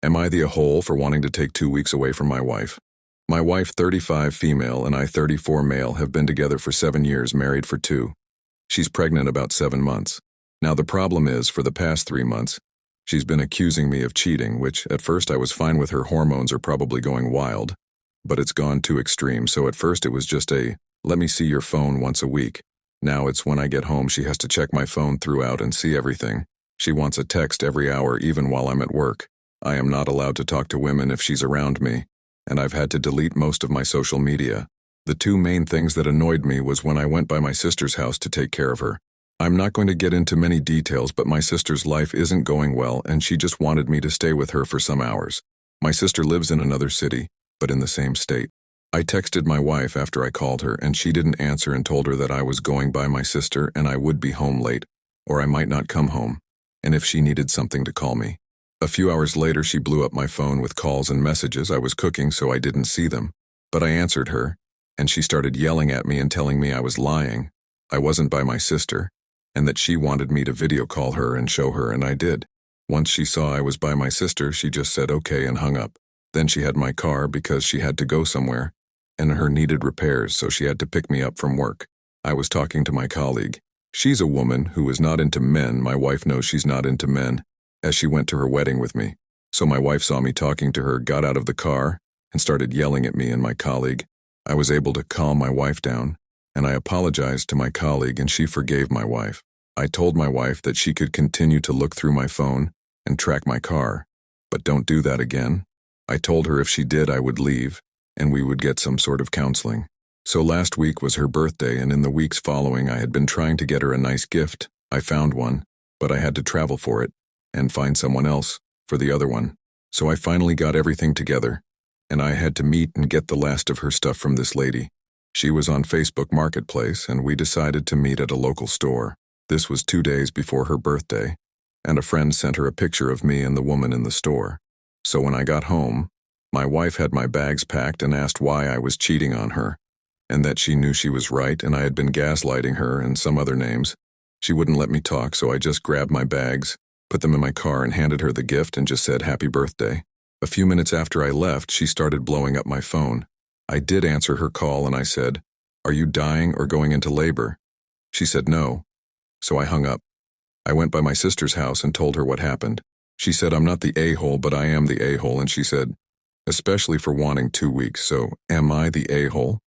Am I the a-hole for wanting to take 2 weeks away from my wife? My wife, 35 female, and I, 34 male, have been together for 7 years, married for 2. She's pregnant about 7 months. Now the problem is, for the past 3 months, she's been accusing me of cheating, which at first I was fine with. Her hormones are probably going wild, but it's gone too extreme. So at first it was just a, let me see your phone once a week. Now it's when I get home she has to check my phone throughout and see everything. She wants a text every hour, even while I'm at work. I am not allowed to talk to women if she's around me, and I've had to delete most of my social media. The 2 main things that annoyed me was when I went by my sister's house to take care of her. I'm not going to get into many details, but my sister's life isn't going well and she just wanted me to stay with her for some hours. My sister lives in another city, but in the same state. I texted my wife after I called her and she didn't answer and told her that I was going by my sister and I would be home late, or I might not come home, and if she needed something to call me. A few hours later she blew up my phone with calls and messages. I was cooking so I didn't see them, but I answered her, and she started yelling at me and telling me I was lying, I wasn't by my sister, and that she wanted me to video call her and show her, and I did. Once she saw I was by my sister, she just said okay and hung up. Then she had my car because she had to go somewhere, and her needed repairs, so she had to pick me up from work. I was talking to my colleague. She's a woman who is not into men. My wife knows she's not into men, as she went to her wedding with me. So my wife saw me talking to her, got out of the car, and started yelling at me and my colleague. I was able to calm my wife down, and I apologized to my colleague and she forgave my wife. I told my wife that she could continue to look through my phone and track my car, but don't do that again. I told her if she did I would leave, and we would get some sort of counseling. So last week was her birthday, and in the weeks following I had been trying to get her a nice gift. I found one, but I had to travel for it and find someone else for the other one. So I finally got everything together, and I had to meet and get the last of her stuff from this lady. She was on Facebook Marketplace, and we decided to meet at a local store. This was 2 days before her birthday, and a friend sent her a picture of me and the woman in the store. So when I got home, my wife had my bags packed and asked why I was cheating on her, and that she knew she was right and I had been gaslighting her and some other names. She wouldn't let me talk, so I just grabbed my bags, put them in my car, and handed her the gift and just said happy birthday. A few minutes after I left, she started blowing up my phone. I did answer her call and I said, "Are you dying or going into labor?" She said no, so I hung up. I went by my sister's house and told her what happened. She said I'm not the a-hole, but I am the a-hole, and she said, especially for wanting 2 weeks, so am I the a-hole?